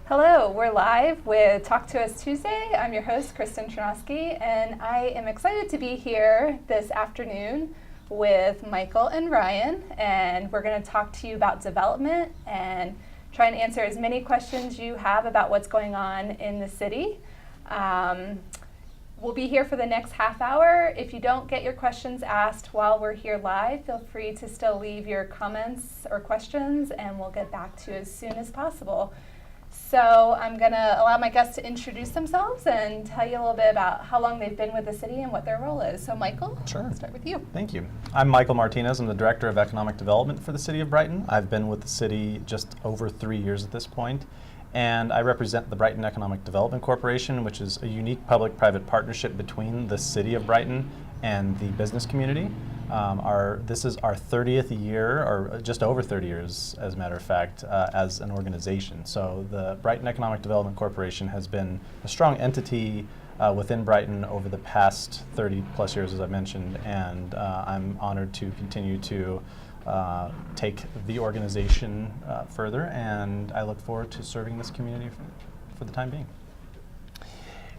Hello, we're live with Talk to Us Tuesday. I'm your host, Kristen Tronosky, and I am excited to be here this afternoon with Michael and Ryan, and we're going to talk to you about development and try and answer as many questions you have about what's going on in the city. We'll be here for the next half hour. If you don't get your questions asked while we're here live, feel free to still leave your comments or questions, and we'll get back to you as soon as possible. So I'm going to allow my guests to introduce themselves and tell you a little bit about how long they've been with the city and what their role is. So Michael, Sure. I'll start with you. Thank you. I'm Michael Martinez. I'm the Director of Economic Development for the City of Brighton. I've been with the city just over 3 years at this point, and I represent the Brighton Economic Development Corporation, which is a unique public-private partnership between the City of Brighton and the business community. This is our 30th year, or just over 30 years, as a matter of fact, as an organization. So the Brighton Economic Development Corporation has been a strong entity within Brighton over the past 30 plus years, as I mentioned, and I'm honored to continue to take the organization further, and I look forward to serving this community for the time being.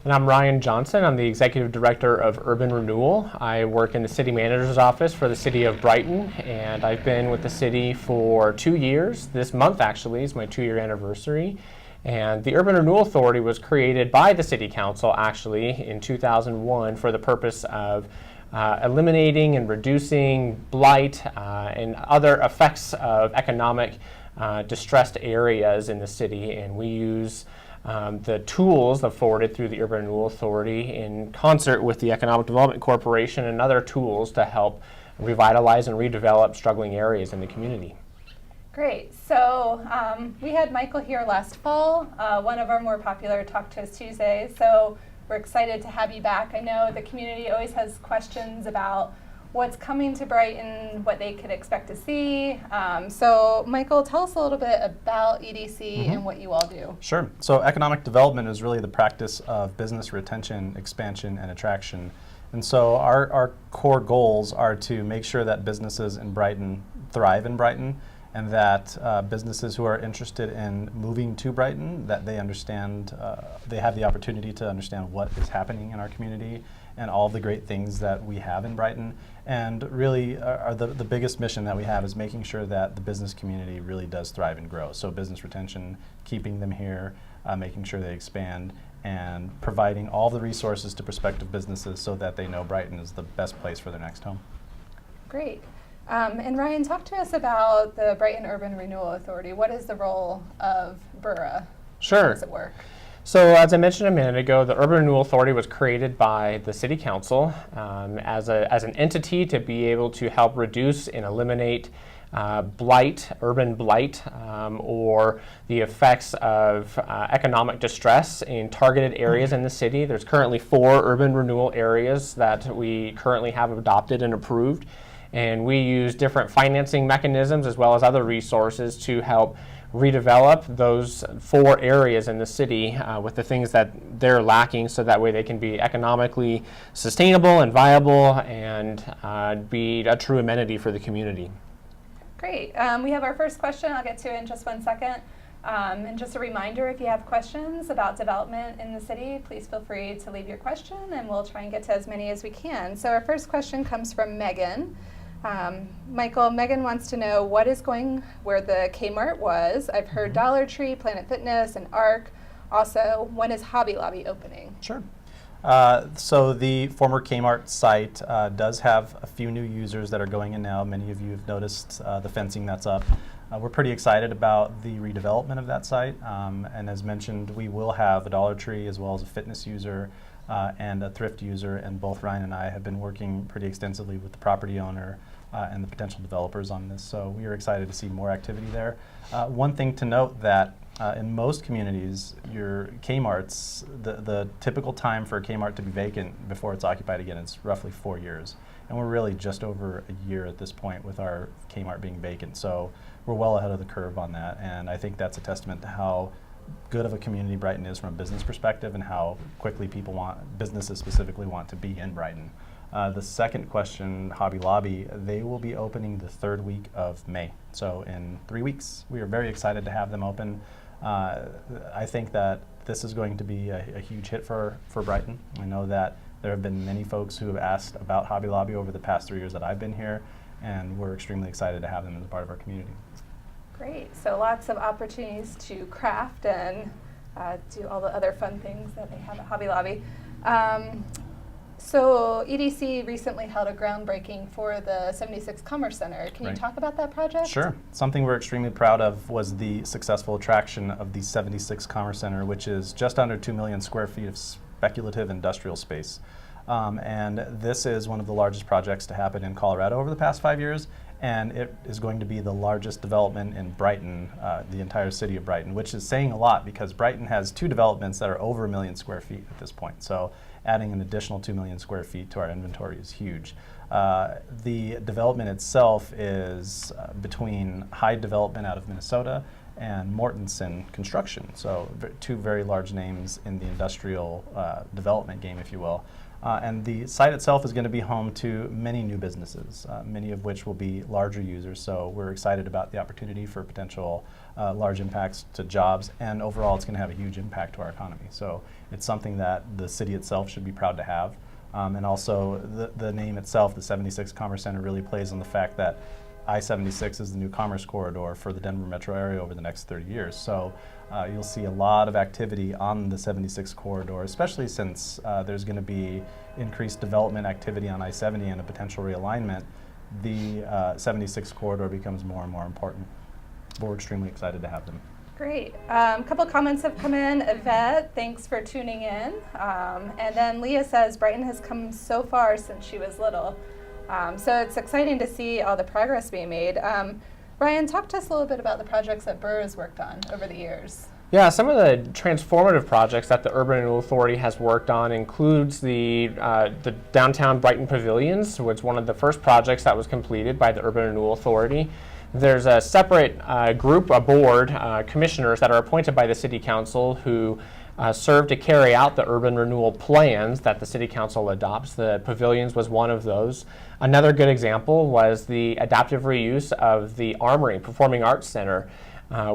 And I'm Ryan Johnson. I'm the Executive Director of Urban Renewal. I work in the City Manager's Office for the City of Brighton, and I've been with the city for 2 years. This month, actually, is my 2-year anniversary. And the Urban Renewal Authority was created by the City Council, actually, in 2001 for the purpose of eliminating and reducing blight and other effects of economic distressed areas in the city. And we use the tools afforded through the Urban Renewal Authority in concert with the Economic Development Corporation and other tools to help revitalize and redevelop struggling areas in the community. Great. So we had Michael here last fall, one of our more popular Talk to Us Tuesdays. So we're excited to have you back. I know the community always has questions about what's coming to Brighton, what they could expect to see. So Michael, tell us a little bit about EDC and what you all do. Sure. So economic development is really the practice of business retention, expansion, and attraction. And so our core goals are to make sure that businesses in Brighton thrive in Brighton, and that businesses who are interested in moving to Brighton, that they understand, they have the opportunity to understand what is happening in our community and all the great things that we have in Brighton. And really, the biggest mission that we have is making sure that the business community really does thrive and grow. So business retention, keeping them here, making sure they expand, and providing all the resources to prospective businesses so that they know Brighton is the best place for their next home. Great. And Ryan, talk to us about the Brighton Urban Renewal Authority. What is the role of BURA? Sure. How does it work? So as I mentioned a minute ago, the Urban Renewal Authority was created by the City Council as an entity to be able to help reduce and eliminate blight, urban blight, or the effects of economic distress in targeted areas in the city. There's currently 4 urban renewal areas that we currently have adopted and approved, and we use different financing mechanisms as well as other resources to help redevelop those 4 areas in the city with the things that they're lacking, so that way they can be economically sustainable and viable and be a true amenity for the community. Great. We have our first question. I'll get to it in just 1 second. And just a reminder, if you have questions about development in the city, please feel free to leave your question, and we'll try and get to as many as we can. So our first question comes from Megan. Michael, Megan wants to know what is going where the Kmart was. I've heard Dollar Tree, Planet Fitness, and ARC. Also, when is Hobby Lobby opening? Sure. So the former Kmart site does have a few new users that are going in now. Many of you have noticed the fencing that's up. We're pretty excited about the redevelopment of that site. And as mentioned, we will have a Dollar Tree as well as a fitness user and a thrift user. And both Ryan and I have been working pretty extensively with the property owner and the potential developers on this. So we are excited to see more activity there. One thing to note that in most communities, your Kmart's, the typical time for a Kmart to be vacant before it's occupied again is roughly 4 years. And we're really just over a year at this point with our Kmart being vacant. So we're well ahead of the curve on that. And I think that's a testament to how good of a community Brighton is from a business perspective and how quickly businesses specifically want to be in Brighton. The second question, Hobby Lobby, they will be opening the 3rd week of May. So in 3 weeks, we are very excited to have them open. I think that this is going to be a huge hit for Brighton. I know that there have been many folks who have asked about Hobby Lobby over the past 3 years that I've been here, and we're extremely excited to have them as a part of our community. Great. So lots of opportunities to craft and do all the other fun things that they have at Hobby Lobby. So EDC recently held a groundbreaking for the 76 Commerce Center. Can you talk about that project? Sure. Something we're extremely proud of was the successful attraction of the 76 Commerce Center, which is just under 2 million square feet of speculative industrial space. And this is one of the largest projects to happen in Colorado over the past 5 years, and it is going to be the largest development in Brighton, the entire city of Brighton, which is saying a lot because Brighton has 2 developments that are over 1 million square feet at this point. So adding an additional 2 million square feet to our inventory is huge. The development itself is between Hyde Development out of Minnesota and Mortensen Construction, so 2 very large names in the industrial development game, if you will. And the site itself is going to be home to many new businesses, many of which will be larger users. So we're excited about the opportunity for potential large impacts to jobs, and overall it's going to have a huge impact to our economy. So it's something that the city itself should be proud to have. And also the name itself, the 76 Commerce Center, really plays on the fact that I-76 is the new commerce corridor for the Denver metro area over the next 30 years. So you'll see a lot of activity on the 76 corridor, especially since there's going to be increased development activity on I-70 and a potential realignment. The 76 corridor becomes more and more important. We're extremely excited to have them. Great. A couple comments have come in. Yvette, thanks for tuning in. And then Leah says, Brighton has come so far since she was little. So it's exciting to see all the progress being made. Ryan, talk to us a little bit about the projects that Burr has worked on over the years. Yeah, some of the transformative projects that the Urban Renewal Authority has worked on includes the downtown Brighton Pavilions, which was one of the first projects that was completed by the Urban Renewal Authority. There's a separate group, a board, commissioners that are appointed by the City Council who serve to carry out the urban renewal plans that the City Council adopts. The pavilions was one of those. Another good example was the adaptive reuse of the Armory Performing Arts Center,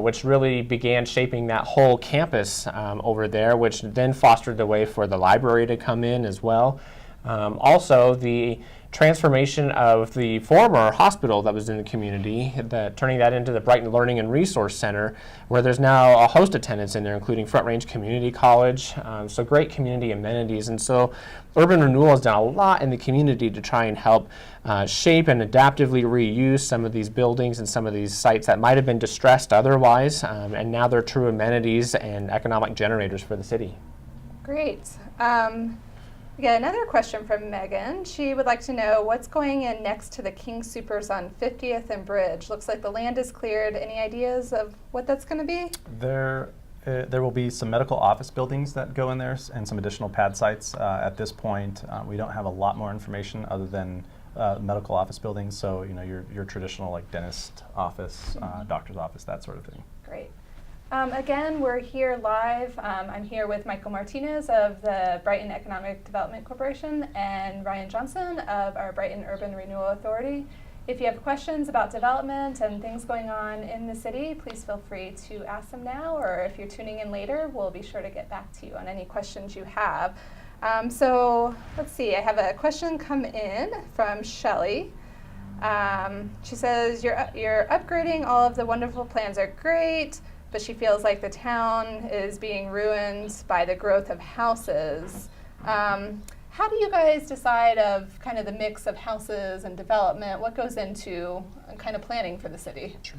which really began shaping that whole campus over there, which then fostered the way for the library to come in as well. Also, the transformation of the former hospital that was in the community, turning that into the Brighton Learning and Resource Center, where there's now a host of tenants in there, including Front Range Community College, so great community amenities. And so Urban Renewal has done a lot in the community to try and help shape and adaptively reuse some of these buildings and some of these sites that might have been distressed otherwise, and now they're true amenities and economic generators for the city. Great. We got another question from Megan. She would like to know what's going in next to the King Soopers on 50th and Bridge. Looks like the land is cleared. Any ideas of what that's going to be? There will be some medical office buildings that go in there and some additional pad sites. At this point, we don't have a lot more information other than medical office buildings. So your traditional like dentist office, doctor's office, that sort of thing. Great. Again, we're here live. I'm here with Michael Martinez of the Brighton Economic Development Corporation and Ryan Johnson of our Brighton Urban Renewal Authority. If you have questions about development and things going on in the city, please feel free to ask them now, or if you're tuning in later, we'll be sure to get back to you on any questions you have. So let's see, I have a question come in from Shelley. She says, you're upgrading, all of the wonderful plans are great, but she feels like the town is being ruined by the growth of houses. How do you guys decide of kind of the mix of houses and development? What goes into kind of planning for the city? Sure.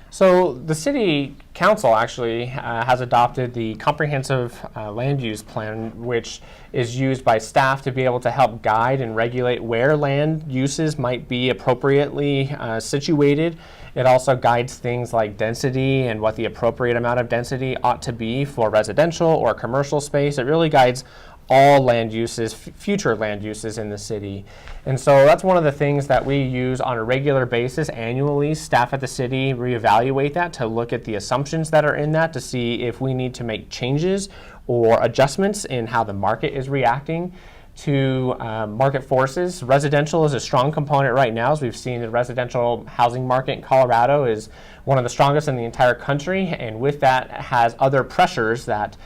So the City Council actually has adopted the comprehensive land use plan, which is used by staff to be able to help guide and regulate where land uses might be appropriately situated. It also guides things like density and what the appropriate amount of density ought to be for residential or commercial space. It really guides all land uses, future land uses in the city. And so that's one of the things that we use on a regular basis annually. Staff at the city reevaluate that to look at the assumptions that are in that to see if we need to make changes or adjustments in how the market is reacting to market forces. Residential is a strong component right now, as we've seen the residential housing market in Colorado is one of the strongest in the entire country, and with that has other pressures that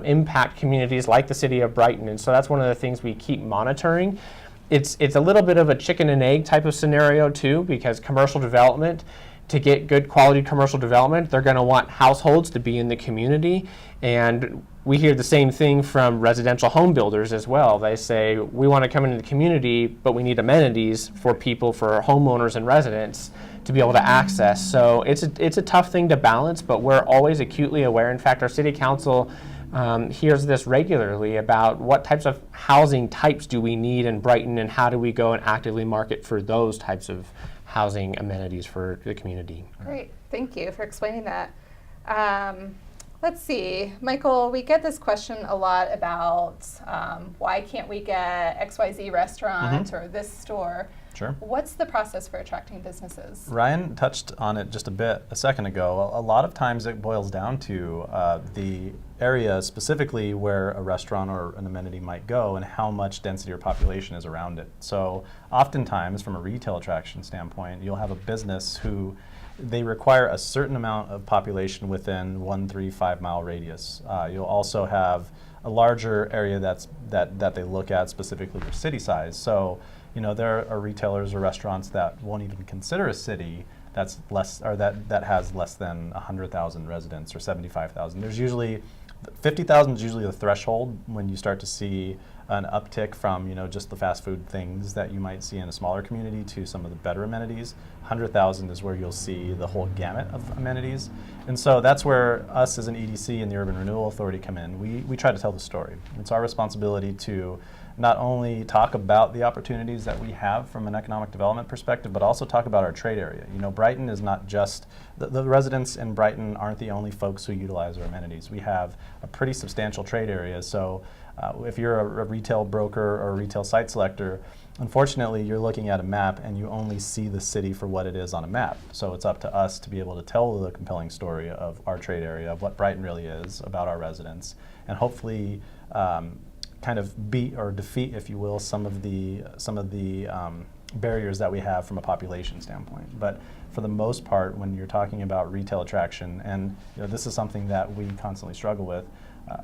impact communities like the city of Brighton. And so that's one of the things we keep monitoring. It's a little bit of a chicken and egg type of scenario too, because commercial development, to get good quality commercial development, they're going to want households to be in the community. And we hear the same thing from residential home builders as well. They say, we want to come into the community, but we need amenities for people, for homeowners and residents to be able to access. So it's a tough thing to balance, but we're always acutely aware. In fact, our city council hears this regularly about what types of housing types do we need in Brighton, and how do we go and actively market for those types of housing amenities for the community. Great, thank you for explaining that. Let's see, Michael, we get this question a lot about why can't we get XYZ restaurant or this store? Sure. What's the process for attracting businesses? Ryan touched on it just a second ago. A lot of times it boils down to the area specifically where a restaurant or an amenity might go and how much density or population is around it. So oftentimes from a retail attraction standpoint, you'll have a business who they require a certain amount of population within 1, 3, 5 mile radius. You'll also have a larger area that they look at specifically for city size. So, you know, there are retailers or restaurants that won't even consider a city that's less, or that has less than 100,000 residents or 75,000. There's usually 50,000 is usually the threshold when you start to see an uptick from, you know, just the fast food things that you might see in a smaller community to some of the better amenities. 100,000 is where you'll see the whole gamut of amenities. And so that's where us as an EDC and the Urban Renewal Authority come in. We try to tell the story. It's our responsibility to not only talk about the opportunities that we have from an economic development perspective, but also talk about our trade area. You know, Brighton is not just, the residents in Brighton aren't the only folks who utilize our amenities. We have a pretty substantial trade area. So if you're a retail broker or a retail site selector, unfortunately you're looking at a map and you only see the city for what it is on a map. So it's up to us to be able to tell the compelling story of our trade area, of what Brighton really is, about our residents, and hopefully kind of beat or defeat, if you will, some of the barriers that we have from a population standpoint. But for the most part, when you're talking about retail attraction, and you know, this is something that we constantly struggle with,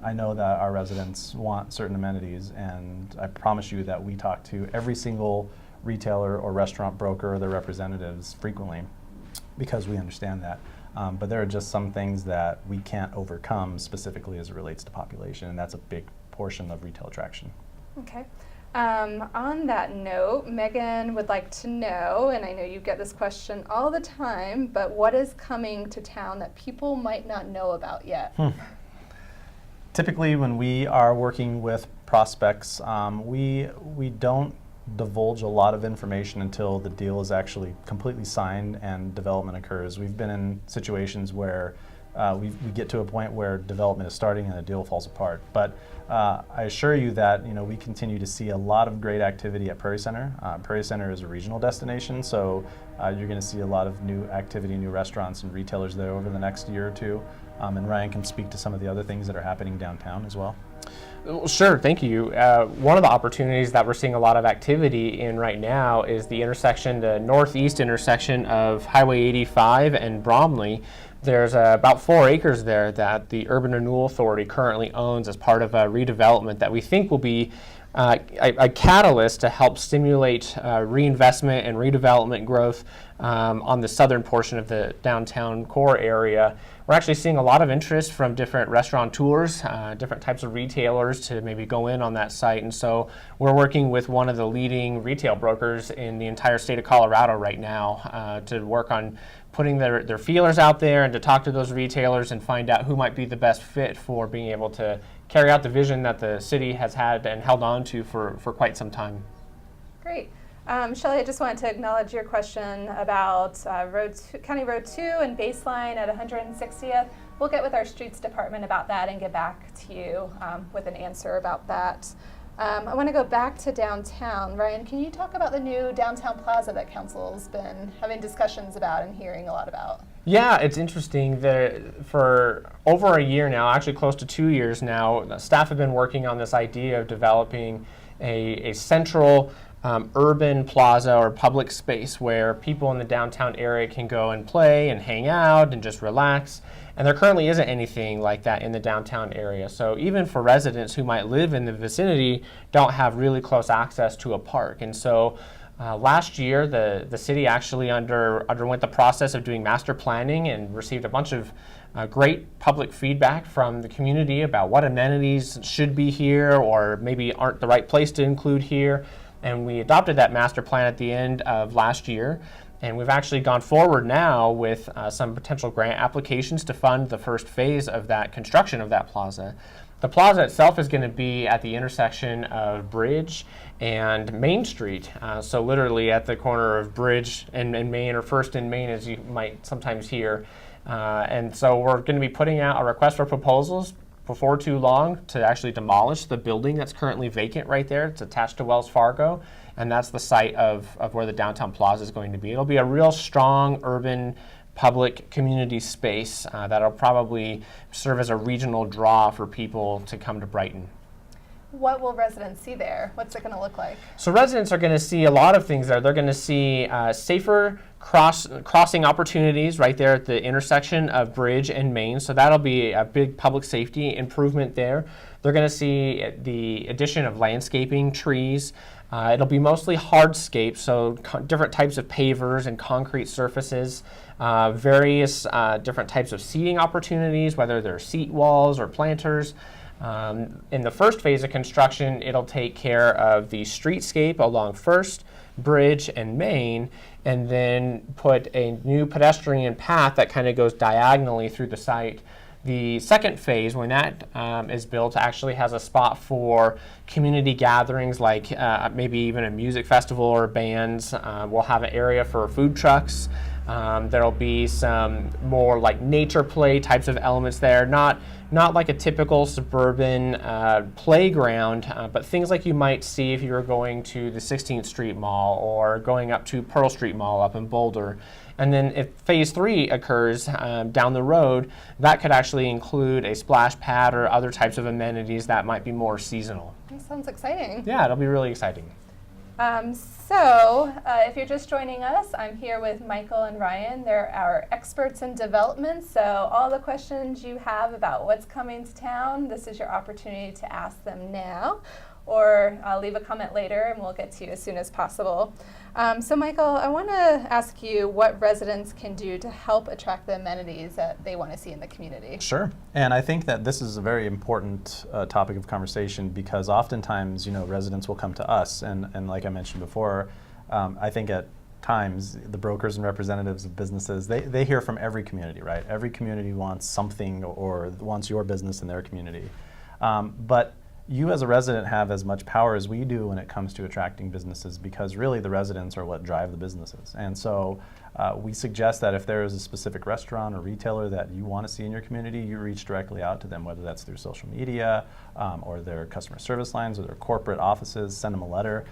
I know that our residents want certain amenities, and I promise you that we talk to every single retailer or restaurant broker or their representatives frequently, because we understand that. But there are just some things that we can't overcome specifically as it relates to population, and that's a big portion of retail attraction. Okay. On that note, Megan would like to know, and I know you get this question all the time, but what is coming to town that people might not know about yet? Typically, when we are working with prospects, we don't divulge a lot of information until the deal is actually completely signed and development occurs. We've been in situations where we get to a point where development is starting and the deal falls apart. But I assure you that, you know, we continue to see a lot of great activity at Prairie Center. Prairie Center is a regional destination, so you're going to see a lot of new activity, new restaurants and retailers there over the next year or two. And Ryan can speak to some of the other things that are happening downtown as well. Sure, thank you. One of the opportunities that we're seeing a lot of activity in right now is the intersection, the northeast intersection of Highway 85 and Bromley. There's about 4 acres there that the Urban Renewal Authority currently owns as part of a redevelopment that we think will be a catalyst to help stimulate reinvestment and redevelopment growth on the southern portion of the downtown core area. We're actually seeing a lot of interest from different restaurateurs, different types of retailers to maybe go in on that site. And so we're working with one of the leading retail brokers in the entire state of Colorado right now to work on putting their feelers out there and to talk to those retailers and find out who might be the best fit for being able to carry out the vision that the city has had and held on to for quite some time. Great. Shelley, I just wanted to acknowledge your question about County Road 2 and Baseline at 160th. We'll get with our streets department about that and get back to you with an answer about that. I want to go back to downtown. Ryan, can you talk about the new downtown plaza that council's been having discussions about and hearing a lot about? Yeah, it's interesting that for over a year now, actually close to 2 years now, staff have been working on this idea of developing a central urban plaza or public space where people in the downtown area can go and play and hang out and just relax. And there currently isn't anything like that in the downtown area. So even for residents who might live in the vicinity, don't have really close access to a park. And so last year, the city actually underwent the process of doing master planning and received a bunch of great public feedback from the community about what amenities should be here or maybe aren't the right place to include here. And we adopted that master plan at the end of last year. And we've actually gone forward now with some potential grant applications to fund the first phase of that construction of that plaza. The plaza itself is going to be at the intersection of Bridge and Main Street. So literally at the corner of Bridge and Main, or First and Main, as you might sometimes hear. And so we're going to be putting out a request for proposals before too long to actually demolish the building that's currently vacant right there. It's attached to Wells Fargo, and that's the site of where the downtown plaza is going to be. It'll be a real strong urban public community space that'll probably serve as a regional draw for people to come to Brighton. What will residents see there? What's it going to look like? So residents are going to see a lot of things there. They're going to see safer crossing opportunities right there at the intersection of Bridge and Main. So that'll be a big public safety improvement there. They're going to see the addition of landscaping, trees. It'll be mostly hardscape, so different types of pavers and concrete surfaces, various different types of seating opportunities, whether they're seat walls or planters. In the first phase of construction, it'll take care of the streetscape along First, Bridge, and Main, and then put a new pedestrian path that kind of goes diagonally through the site. The second phase, when that is built, actually has a spot for community gatherings, like maybe even a music festival or bands. We'll have an area for food trucks. There'll be some more like nature play types of elements there, not like a typical suburban playground, but things like you might see if you were going to the 16th Street Mall or going up to Pearl Street Mall up in Boulder. And then if phase 3 occurs down the road, that could actually include a splash pad or other types of amenities that might be more seasonal. That sounds exciting. Yeah, it'll be really exciting. If you're just joining us, I'm here with Michael and Ryan. They're our experts in development, so all the questions you have about what's coming to town, this is your opportunity to ask them now, or I'll leave a comment later and we'll get to you as soon as possible. So Michael, I want to ask you what residents can do to help attract the amenities that they want to see in the community. Sure, and I think that this is a very important topic of conversation because oftentimes, residents will come to us, and like I mentioned before, I think at times the brokers and representatives of businesses, they hear from every community, right? Every community wants something or wants your business in their community. But you as a resident have as much power as we do when it comes to attracting businesses because really the residents are what drive the businesses. And so we suggest that if there is a specific restaurant or retailer that you want to see in your community, you reach directly out to them, whether that's through social media or their customer service lines or their corporate offices, send them a letter.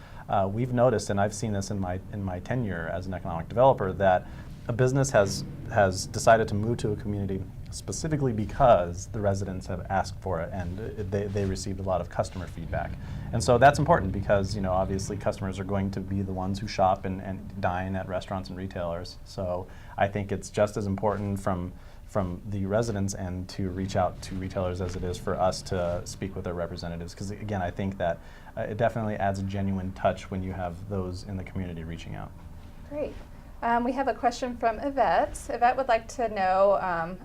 We've noticed, and I've seen this in my tenure as an economic developer, that a business has decided to move to a community specifically because the residents have asked for it and they received a lot of customer feedback. And so that's important because obviously customers are going to be the ones who shop and dine at restaurants and retailers. So I think it's just as important from the residents' end to reach out to retailers as it is for us to speak with their representatives, because again, I think that it definitely adds a genuine touch when you have those in the community reaching out. Great. We have a question from Yvette. Yvette would like to know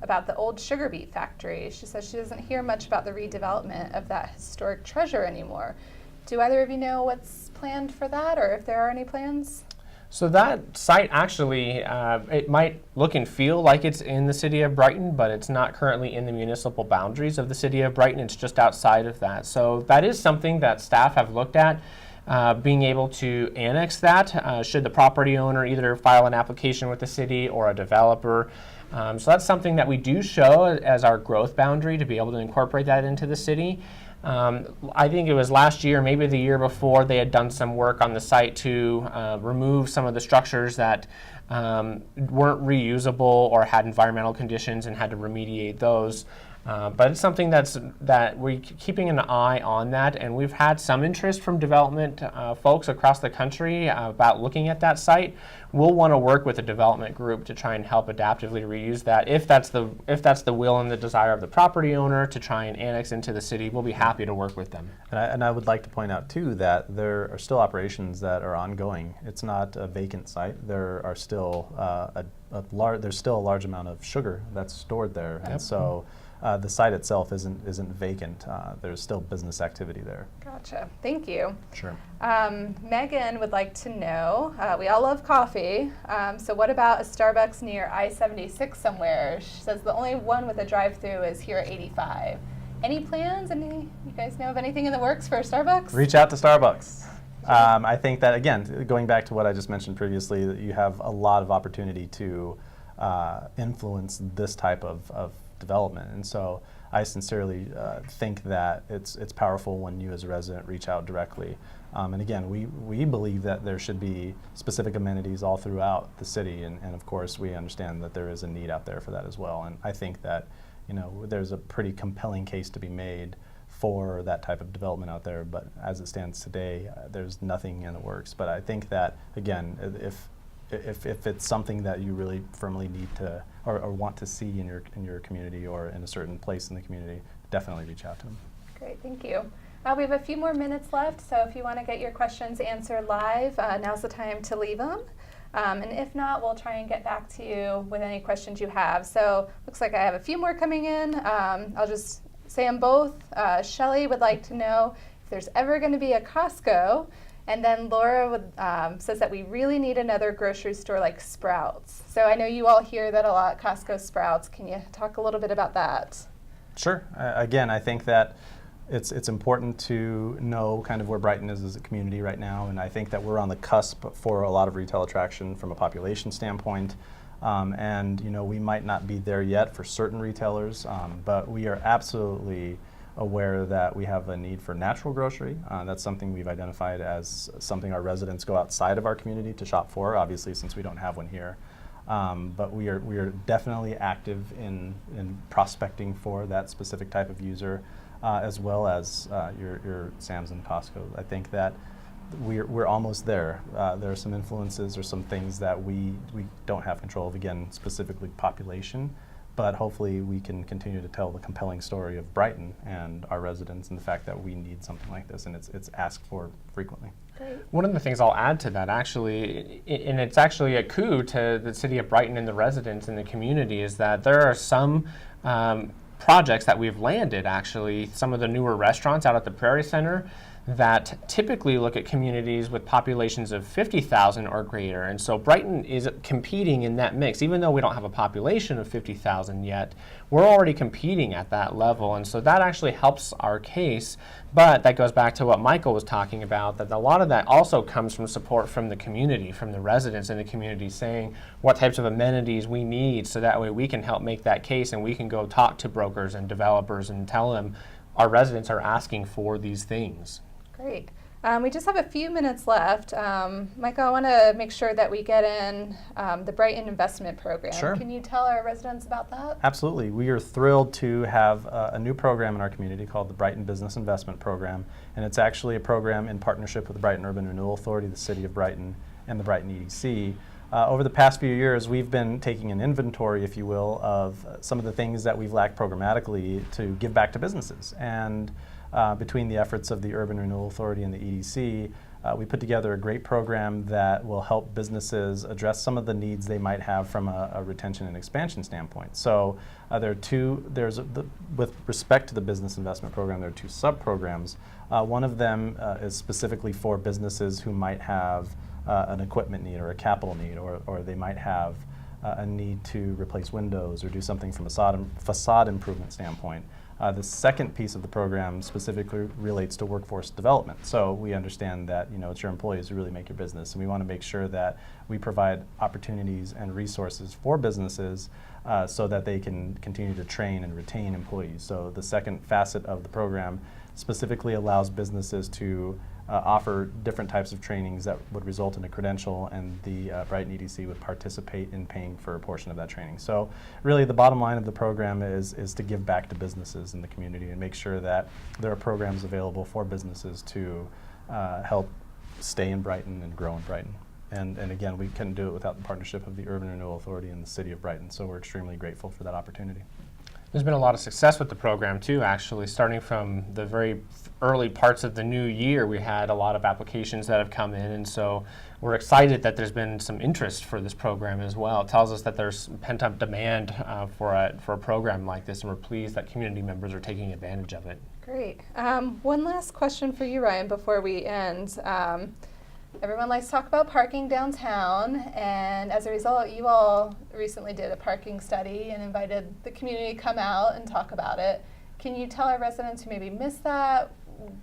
about the old sugar beet factory. She says she doesn't hear much about the redevelopment of that historic treasure anymore. Do either of you know what's planned for that, or if there are any plans? So that site actually, it might look and feel like it's in the city of Brighton, but it's not currently in the municipal boundaries of the city of Brighton. It's just outside of that. So that is something that staff have looked at. Being able to annex that should the property owner either file an application with the city or a developer. So that's something that we do show as our growth boundary to be able to incorporate that into the city. I think it was last year, maybe the year before, they had done some work on the site to remove some of the structures that weren't reusable or had environmental conditions and had to remediate those. But it's something that we're keeping an eye on that, and we've had some interest from development folks across the country about looking at that site. We'll want to work with a development group to try and help adaptively reuse that. If that's the will and the desire of the property owner to try and annex into the city, we'll be happy to work with them. And I would like to point out too that there are still operations that are ongoing. It's not a vacant site. There are still there's still a large amount of sugar that's stored there, and so the site itself isn't vacant. There's still business activity there. Gotcha. Thank you. Sure. Megan would like to know, we all love coffee, so what about a Starbucks near I-76 somewhere? She says the only one with a drive-through is here at 85. Any plans? You guys know of anything in the works for a Starbucks? Reach out to Starbucks. I think that, again, going back to what I just mentioned previously, that you have a lot of opportunity to influence this type of development. And so I sincerely think that it's powerful when you as a resident reach out directly. And again, we believe that there should be specific amenities all throughout the city, and of course we understand that there is a need out there for that as well. And I think that there's a pretty compelling case to be made for that type of development out there, but as it stands today, there's nothing in the works. But I think that, again, if it's something that you really firmly need to or want to see in your community or in a certain place in the community, definitely reach out to them. Great, thank you. We have a few more minutes left, so if you want to get your questions answered live, now's the time to leave them. And if not, we'll try and get back to you with any questions you have. So looks like I have a few more coming in. I'll just say them both. Shelley would like to know if there's ever going to be a Costco. And then Laura says that we really need another grocery store like Sprouts. So I know you all hear that a lot, Costco, Sprouts. Can you talk a little bit about that? Sure. Again, I think that it's important to know kind of where Brighton is as a community right now, and I think that we're on the cusp for a lot of retail attraction from a population standpoint. And we might not be there yet for certain retailers, but we are absolutely aware that we have a need for natural grocery. That's something we've identified as something our residents go outside of our community to shop for, obviously, since we don't have one here. But we are definitely active in prospecting for that specific type of user, as well as your Sam's and Costco. I think that we're almost there. There are some influences or some things that we don't have control of, again, specifically population. But hopefully we can continue to tell the compelling story of Brighton and our residents and the fact that we need something like this, and it's asked for frequently. Great. One of the things I'll add to that, actually, and it's actually a coup to the city of Brighton and the residents in the community, is that there are some projects that we've landed, actually, some of the newer restaurants out at the Prairie Center that typically look at communities with populations of 50,000 or greater. And so Brighton is competing in that mix. Even though we don't have a population of 50,000 yet, we're already competing at that level. And so that actually helps our case. But that goes back to what Michael was talking about, that a lot of that also comes from support from the community, from the residents in the community, saying what types of amenities we need, so that way we can help make that case and we can go talk to brokers and developers and tell them our residents are asking for these things. Great. We just have a few minutes left. Michael, I want to make sure that we get in the Brighton Investment Program. Sure. Can you tell our residents about that? Absolutely. We are thrilled to have a new program in our community called the Brighton Business Investment Program, and it's actually a program in partnership with the Brighton Urban Renewal Authority, the City of Brighton, and the Brighton EDC. Over the past few years, we've been taking an inventory, if you will, of some of the things that we've lacked programmatically to give back to businesses. And between the efforts of the Urban Renewal Authority and the EDC, we put together a great program that will help businesses address some of the needs they might have from a retention and expansion standpoint. So with respect to the business investment program, there are two sub-programs. One of them is specifically for businesses who might have an equipment need or a capital need, or they might have a need to replace windows or do something from a facade improvement standpoint. The second piece of the program specifically relates to workforce development. So we understand that it's your employees who really make your business, and we want to make sure that we provide opportunities and resources for businesses so that they can continue to train and retain employees. So the second facet of the program specifically allows businesses to offer different types of trainings that would result in a credential, and the Brighton EDC would participate in paying for a portion of that training. So really the bottom line of the program is to give back to businesses in the community and make sure that there are programs available for businesses to help stay in Brighton and grow in Brighton. And again, we couldn't do it without the partnership of the Urban Renewal Authority and the City of Brighton, so we're extremely grateful for that opportunity. There's been a lot of success with the program too, actually. Starting from the very early parts of the new year, we had a lot of applications that have come in, and so we're excited that there's been some interest for this program as well. It tells us that there's pent-up demand for a program like this, and we're pleased that community members are taking advantage of it. Great. One last question for you, Ryan, before we end. Everyone likes to talk about parking downtown, and as a result, you all recently did a parking study and invited the community to come out and talk about it. Can you tell our residents who maybe missed that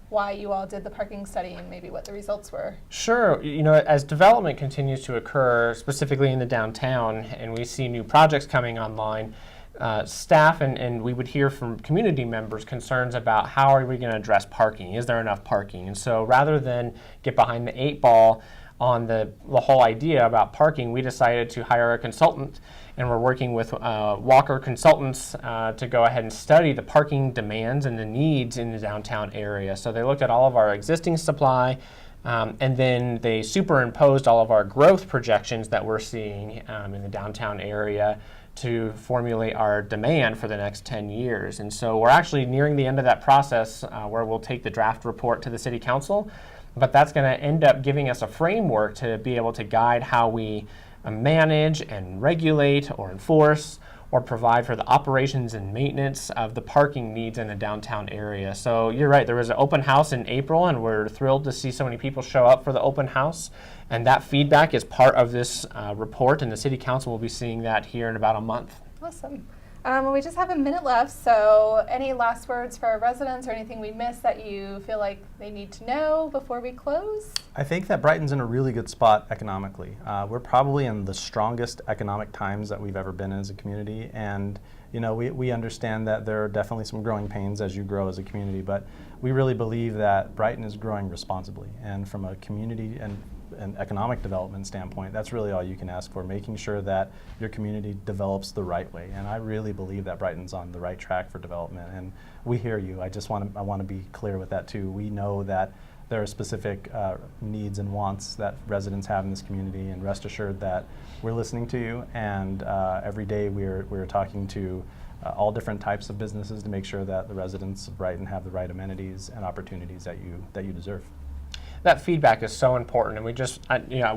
why you all did the parking study and maybe what the results were? Sure. You know, as development continues to occur, specifically in the downtown, and we see new projects coming online, staff and we would hear from community members concerns about how are we going to address parking? Is there enough parking? And so rather than get behind the 8 ball on the whole idea about parking, we decided to hire a consultant, and we're working with Walker Consultants to go ahead and study the parking demands and the needs in the downtown area. So they looked at all of our existing supply, and then they superimposed all of our growth projections that we're seeing in the downtown area to formulate our demand for the next 10 years. And so we're actually nearing the end of that process where we'll take the draft report to the City Council, but that's going to end up giving us a framework to be able to guide how we manage and regulate or enforce or provide for the operations and maintenance of the parking needs in the downtown area. So you're right, there was an open house in April, and we're thrilled to see so many people show up for the open house. And that feedback is part of this report, and the City Council will be seeing that here in about a month. Awesome. Well, we just have a minute left, so any last words for our residents or anything we missed that you feel like they need to know before we close? I think that Brighton's in a really good spot economically. We're probably in the strongest economic times that we've ever been in as a community, and you know, we understand that there are definitely some growing pains as you grow as a community, but we really believe that Brighton is growing responsibly, and from a community and economic development standpoint, that's really all you can ask for, making sure that your community develops the right way. And I really believe that Brighton's on the right track for development, and we hear you. I want to be clear with that too. We know that there are specific needs and wants that residents have in this community, and rest assured that we're listening to you, and every day we're talking to all different types of businesses to make sure that the residents of Brighton have the right amenities and opportunities that you deserve. That feedback is so important, and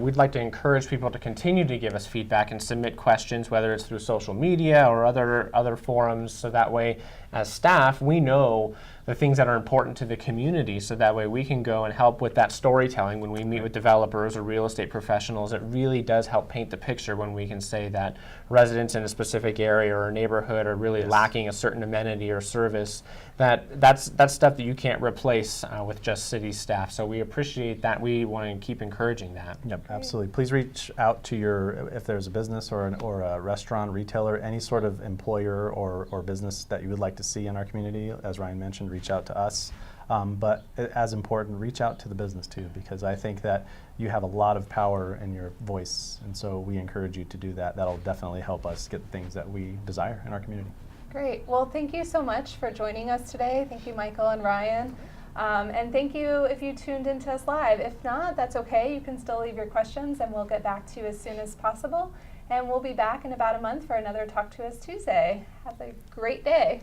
we'd like to encourage people to continue to give us feedback and submit questions, whether it's through social media or other forums, so that way as staff we know the things that are important to the community, so that way we can go and help with that storytelling when we meet with developers or real estate professionals. It really does help paint the picture when we can say that residents in a specific area or a neighborhood are really lacking a certain amenity or service. That's stuff that you can't replace with just city staff. So we appreciate that. We want to keep encouraging that. Yep, absolutely. Please reach out to if there's a business or a restaurant, retailer, any sort of employer or business that you would like to see in our community. As Ryan mentioned, reach out to us. But as important, reach out to the business too, because I think that you have a lot of power in your voice, and so we encourage you to do that. That'll definitely help us get the things that we desire in our community. Great. Well, thank you so much for joining us today. Thank you, Michael and Ryan. And thank you if you tuned into us live. If not, that's okay. You can still leave your questions, and we'll get back to you as soon as possible. And we'll be back in about a month for another Talk to Us Tuesday. Have a great day.